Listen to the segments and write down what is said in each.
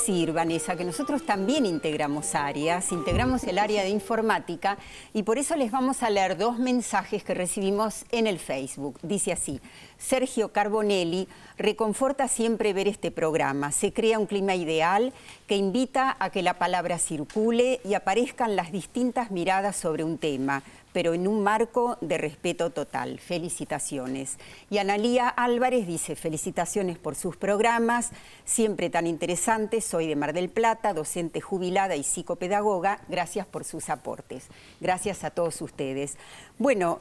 decir, Vanessa, que nosotros también integramos áreas, integramos el área de informática y por eso les vamos a leer dos mensajes que recibimos en el Facebook. Dice así: Sergio Carbonelli: reconforta siempre ver este programa. Se crea un clima ideal que invita a que la palabra circule y aparezcan las distintas miradas sobre un tema, pero en un marco de respeto total. Felicitaciones. Y Analía Álvarez dice: felicitaciones por sus programas, siempre tan interesantes. Soy de Mar del Plata, docente jubilada y psicopedagoga. Gracias por sus aportes. Gracias a todos ustedes. Bueno,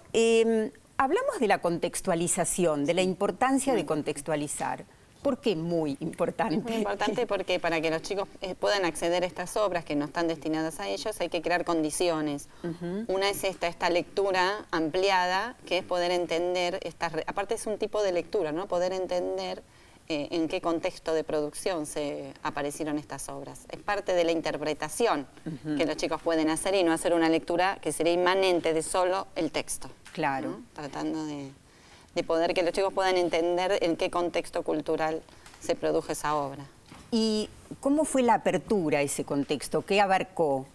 hablamos de la contextualización, de la importancia de contextualizar. ¿Por qué muy importante? Es muy importante porque para que los chicos puedan acceder a estas obras que no están destinadas a ellos hay que crear condiciones. Una es esta lectura ampliada, que es poder entender, aparte es un tipo de lectura, ¿no? Poder entender en qué contexto de producción se aparecieron estas obras. Es parte de la interpretación que los chicos pueden hacer y no hacer una lectura que sería inmanente de solo el texto. Claro. ¿No? Tratando de poder que los chicos puedan entender en qué contexto cultural se produjo esa obra. ¿Y cómo fue la apertura a ese contexto? ¿Qué abarcó?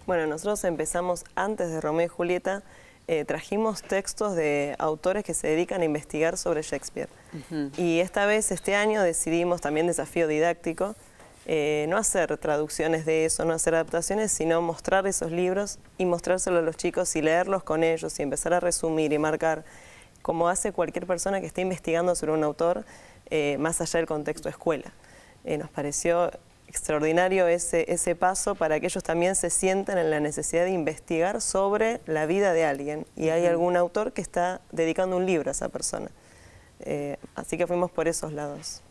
Bueno, nosotros empezamos antes de Romeo y Julieta, trajimos textos de autores que se dedican a investigar sobre Shakespeare. Y esta vez, este año, decidimos, también desafío didáctico, no hacer traducciones de eso, no hacer adaptaciones, sino mostrar esos libros y mostrárselos a los chicos y leerlos con ellos y empezar a resumir y marcar, como hace cualquier persona que esté investigando sobre un autor, más allá del contexto escuela. Nos pareció extraordinario ese paso para que ellos también se sientan en la necesidad de investigar sobre la vida de alguien. Y hay algún autor que está dedicando un libro a esa persona. Así que fuimos por esos lados.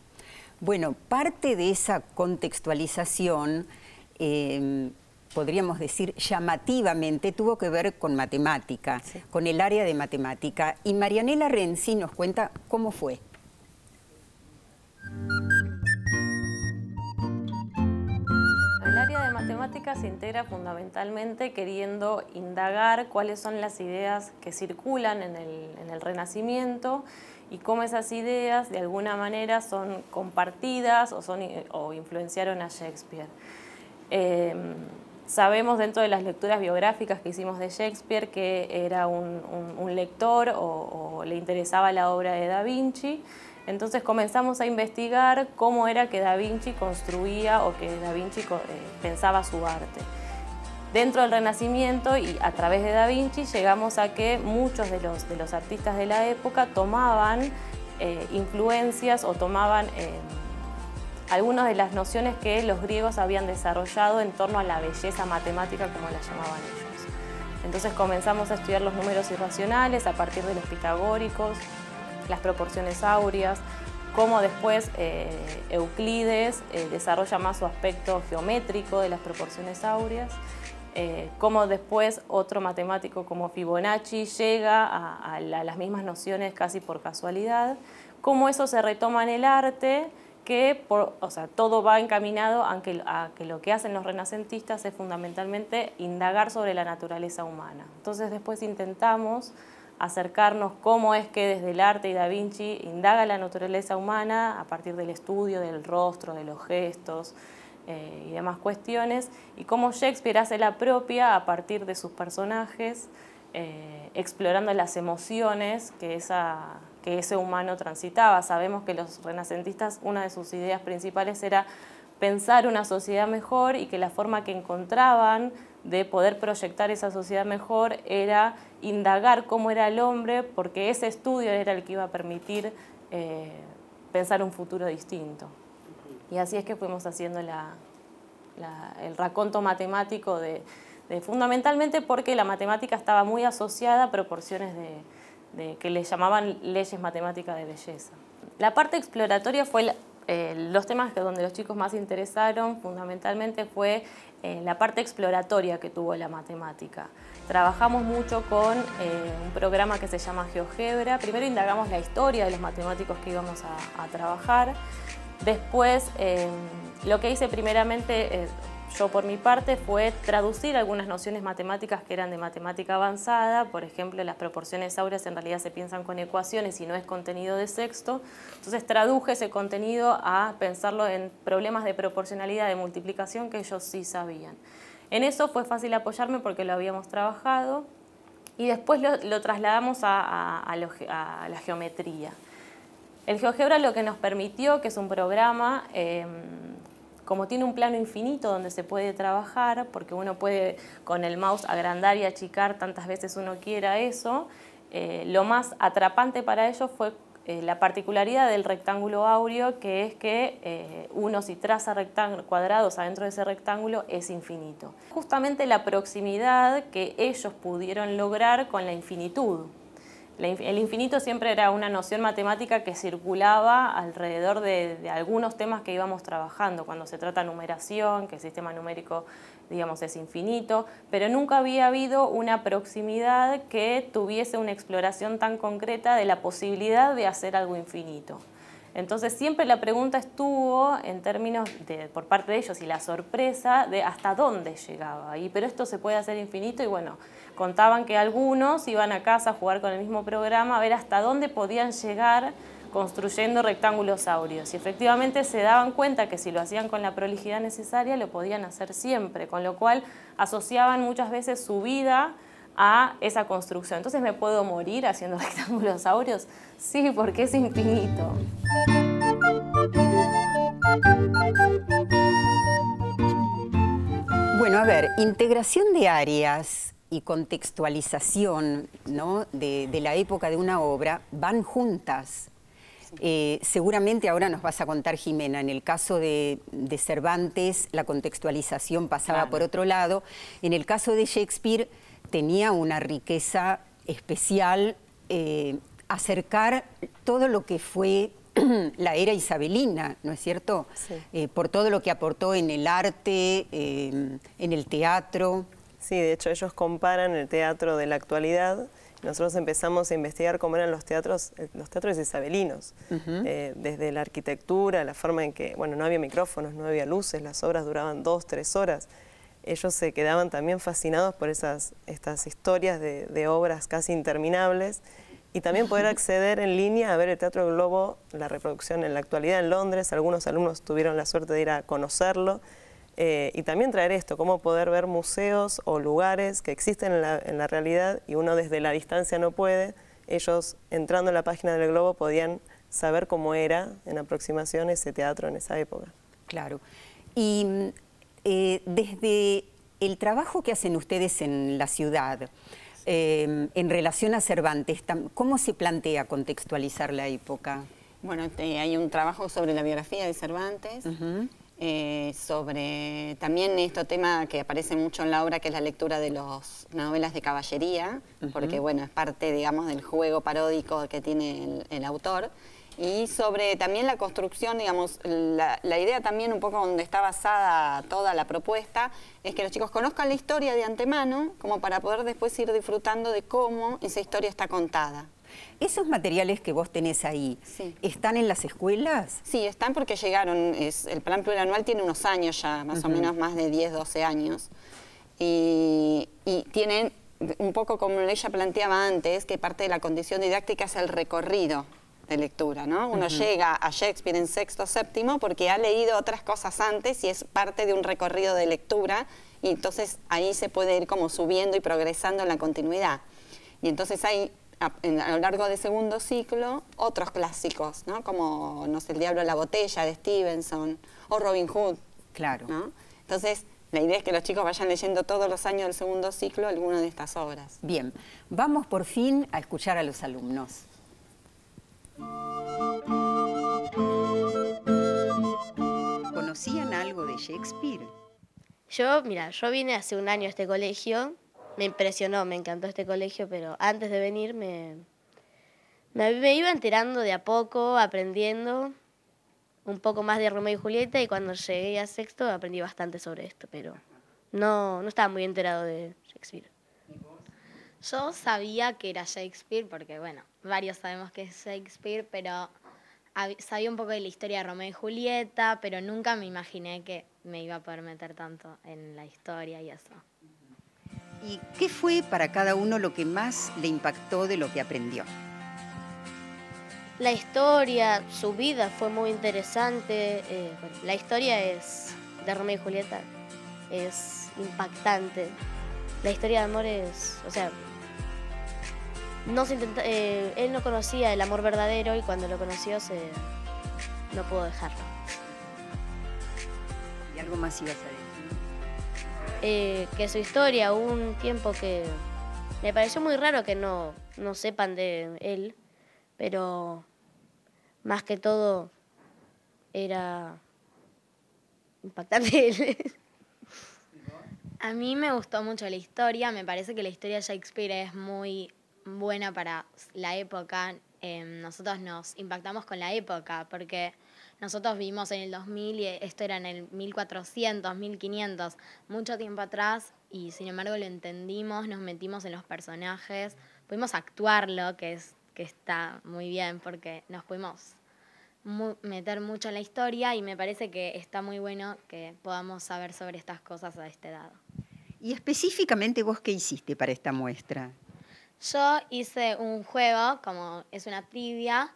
Bueno, parte de esa contextualización, podríamos decir llamativamente, tuvo que ver con matemática, sí, con el área de matemática. Y Marianela Renzi nos cuenta cómo fue. El área de matemáticas se integra fundamentalmente queriendo indagar cuáles son las ideas que circulan en el Renacimiento y cómo esas ideas de alguna manera son compartidas o influenciaron a Shakespeare. Sabemos dentro de las lecturas biográficas que hicimos de Shakespeare que era un lector o le interesaba la obra de Da Vinci. Entonces comenzamos a investigar cómo era que Da Vinci construía o que Da Vinci pensaba su arte. Dentro del Renacimiento y a través de Da Vinci llegamos a que muchos de los artistas de la época tomaban influencias o tomaban algunas de las nociones que los griegos habían desarrollado en torno a la belleza matemática, como la llamaban ellos. Entonces comenzamos a estudiar los números irracionales a partir de los pitagóricos, las proporciones áureas, cómo después Euclides desarrolla más su aspecto geométrico de las proporciones áureas, cómo después otro matemático como Fibonacci llega a las mismas nociones casi por casualidad, cómo eso se retoma en el arte, que todo va encaminado a que lo que hacen los renacentistas es fundamentalmente indagar sobre la naturaleza humana. Entonces después intentamos acercarnos cómo es que desde el arte y Da Vinci indaga la naturaleza humana a partir del estudio del rostro, de los gestos y demás cuestiones, y cómo Shakespeare hace la propia a partir de sus personajes, explorando las emociones que ese humano transitaba. Sabemos que los renacentistas, una de sus ideas principales era pensar una sociedad mejor y que la forma que encontraban de poder proyectar esa sociedad mejor era indagar cómo era el hombre, porque ese estudio era el que iba a permitir pensar un futuro distinto. Y así es que fuimos haciendo el raconto matemático fundamentalmente porque la matemática estaba muy asociada a proporciones que le llamaban leyes matemáticas de belleza. La parte exploratoria fue los temas donde los chicos más se interesaron fundamentalmente fue la parte exploratoria que tuvo la matemática. Trabajamos mucho con un programa que se llama GeoGebra. Primero indagamos la historia de los matemáticos que íbamos a trabajar. Después, lo que hice primeramente, yo por mi parte fue traducir algunas nociones matemáticas que eran de matemática avanzada. Por ejemplo, las proporciones áureas en realidad se piensan con ecuaciones y no es contenido de sexto. Entonces traduje ese contenido a pensarlo en problemas de proporcionalidad, de multiplicación, que ellos sí sabían. En eso fue fácil apoyarme porque lo habíamos trabajado y después lo trasladamos a la geometría. El GeoGebra lo que nos permitió, que es un programa, como tiene un plano infinito donde se puede trabajar, porque uno puede con el mouse agrandar y achicar tantas veces uno quiera eso, lo más atrapante para ellos fue la particularidad del rectángulo áureo, que es que uno si traza cuadrados adentro de ese rectángulo es infinito. Justamente la proximidad que ellos pudieron lograr con la infinitud. El infinito siempre era una noción matemática que circulaba alrededor de algunos temas que íbamos trabajando, cuando se trata de numeración, que el sistema numérico, digamos, es infinito, pero nunca había habido una proximidad que tuviese una exploración tan concreta de la posibilidad de hacer algo infinito. Entonces siempre la pregunta estuvo en términos por parte de ellos y la sorpresa de hasta dónde llegaba ahí, pero esto se puede hacer infinito y bueno, contaban que algunos iban a casa a jugar con el mismo programa a ver hasta dónde podían llegar construyendo rectángulos áureos y efectivamente se daban cuenta que si lo hacían con la prolijidad necesaria lo podían hacer siempre, con lo cual asociaban muchas veces su vida a esa construcción. Entonces, ¿me puedo morir haciendo rectángulos áureos? Sí, porque es infinito. Bueno, a ver, integración de áreas y contextualización, ¿no?, de la época de una obra van juntas. Seguramente ahora nos vas a contar, Jimena, en el caso de Cervantes la contextualización pasaba por otro lado. En el caso de Shakespeare tenía una riqueza especial acercar todo lo que fue la era isabelina, ¿no es cierto? Sí. Por todo lo que aportó en el arte, en el teatro. Sí, de hecho ellos comparan el teatro de la actualidad. Nosotros empezamos a investigar cómo eran los teatros isabelinos, desde la arquitectura, la forma en que, bueno, no había micrófonos, no había luces, las obras duraban 2, 3 horas. Ellos se quedaban también fascinados por estas historias de obras casi interminables y también poder acceder en línea a ver el Teatro Globo, la reproducción en la actualidad en Londres. Algunos alumnos tuvieron la suerte de ir a conocerlo. Y también traer esto, cómo poder ver museos o lugares que existen en la realidad y uno desde la distancia no puede. Ellos, entrando en la página del Globo, podían saber cómo era en aproximación ese teatro en esa época. Claro. Y desde el trabajo que hacen ustedes en la ciudad, en relación a Cervantes, ¿cómo se plantea contextualizar la época? Bueno, hay un trabajo sobre la biografía de Cervantes. Sobre también este tema que aparece mucho en la obra, que es la lectura de las novelas de caballería, porque bueno, es parte, digamos, del juego paródico que tiene el autor, y sobre también la construcción, digamos, la idea también un poco donde está basada toda la propuesta, es que los chicos conozcan la historia de antemano, como para poder después ir disfrutando de cómo esa historia está contada. ¿Esos materiales que vos tenés ahí, están en las escuelas? Sí, están porque llegaron. El plan plurianual tiene unos años ya, más o menos más de 10, 12 años. Y tienen, un poco como ella planteaba antes, que parte de la condición didáctica es el recorrido de lectura, ¿no? Uno llega a Shakespeare en sexto, séptimo, porque ha leído otras cosas antes y es parte de un recorrido de lectura, y entonces ahí se puede ir como subiendo y progresando en la continuidad. Y entonces hay a lo largo del segundo ciclo otros clásicos, ¿no? Como, no sé, El diablo en la botella de Stevenson o Robin Hood. Claro. ¿No? Entonces, la idea es que los chicos vayan leyendo todos los años del segundo ciclo alguna de estas obras. Bien, vamos por fin a escuchar a los alumnos. ¿Conocían algo de Shakespeare? Yo vine hace un año a este colegio. Me impresionó, me encantó este colegio, pero antes de venir me iba enterando de a poco, aprendiendo un poco más de Romeo y Julieta, y cuando llegué a sexto aprendí bastante sobre esto, pero no estaba muy enterado de Shakespeare. Yo sabía que era Shakespeare porque, bueno, varios sabemos que es Shakespeare, pero sabía un poco de la historia de Romeo y Julieta, pero nunca me imaginé que me iba a poder meter tanto en la historia y eso. ¿Y qué fue para cada uno lo que más le impactó de lo que aprendió? La historia, su vida fue muy interesante. Bueno, la historia de Romeo y Julieta es impactante. La historia de amor es, o sea, él no conocía el amor verdadero y cuando lo conoció no pudo dejarlo. ¿Y algo más ibas a decir? Que su historia, hubo un tiempo que me pareció muy raro que no sepan de él, pero más que todo era impactante él. A mí me gustó mucho la historia, me parece que la historia de Shakespeare es muy buena para la época. Nosotros nos impactamos con la época porque nosotros vivimos en el 2000 y esto era en el 1400, 1500, mucho tiempo atrás, y sin embargo lo entendimos, nos metimos en los personajes, pudimos actuarlo, que está muy bien porque nos pudimos meter mucho en la historia y me parece que está muy bueno que podamos saber sobre estas cosas a esta edad. Y específicamente vos, ¿qué hiciste para esta muestra? Yo hice un juego, como es una trivia,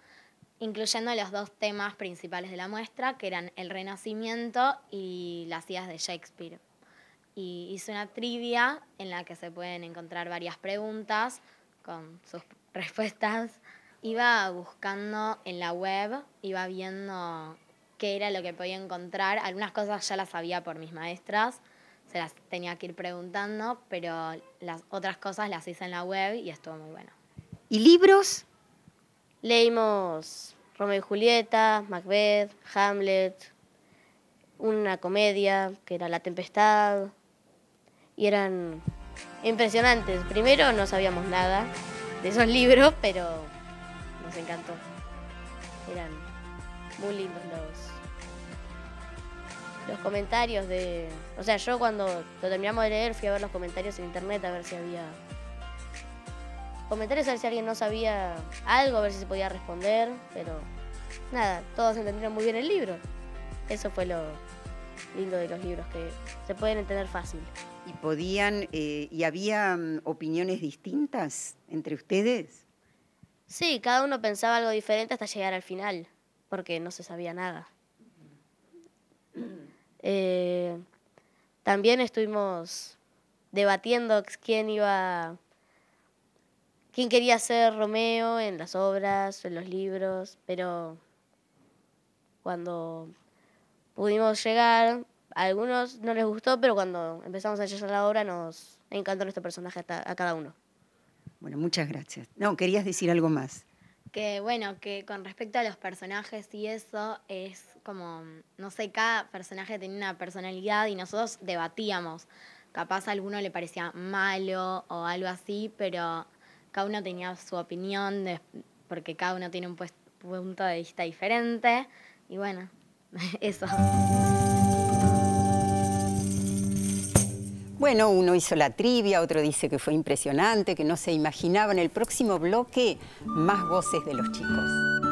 incluyendo los dos temas principales de la muestra, que eran el Renacimiento y las ideas de Shakespeare. Y hice una trivia en la que se pueden encontrar varias preguntas con sus respuestas. Iba buscando en la web, iba viendo qué era lo que podía encontrar. Algunas cosas ya las sabía por mis maestras, se las tenía que ir preguntando, pero las otras cosas las hice en la web y estuvo muy bueno. ¿Y libros? Leímos Romeo y Julieta, Macbeth, Hamlet, una comedia que era La Tempestad, y eran impresionantes. Primero no sabíamos nada de esos libros, pero nos encantó. Eran muy lindos los comentarios de... O sea, yo cuando lo terminamos de leer fui a ver los comentarios en internet a ver si había comentarios, a ver si alguien no sabía algo, a ver si se podía responder, pero nada, todos entendieron muy bien el libro. Eso fue lo lindo de los libros, que se pueden entender fácil. ¿Y había opiniones distintas entre ustedes? Sí, cada uno pensaba algo diferente hasta llegar al final, porque no se sabía nada. También estuvimos debatiendo quién quería ser Romeo en las obras, en los libros, pero cuando pudimos llegar, a algunos no les gustó, pero cuando empezamos a ensayar la obra nos encantó nuestro personaje a cada uno. Bueno, muchas gracias. No, querías decir algo más. Que bueno, que con respecto a los personajes y eso, es como, no sé, cada personaje tenía una personalidad y nosotros debatíamos. Capaz a alguno le parecía malo o algo así, pero cada uno tenía su opinión, porque cada uno tiene un punto de vista diferente. Y bueno, eso. Bueno, uno hizo la trivia, otro dice que fue impresionante, que no se imaginaba. En el próximo bloque, más voces de los chicos.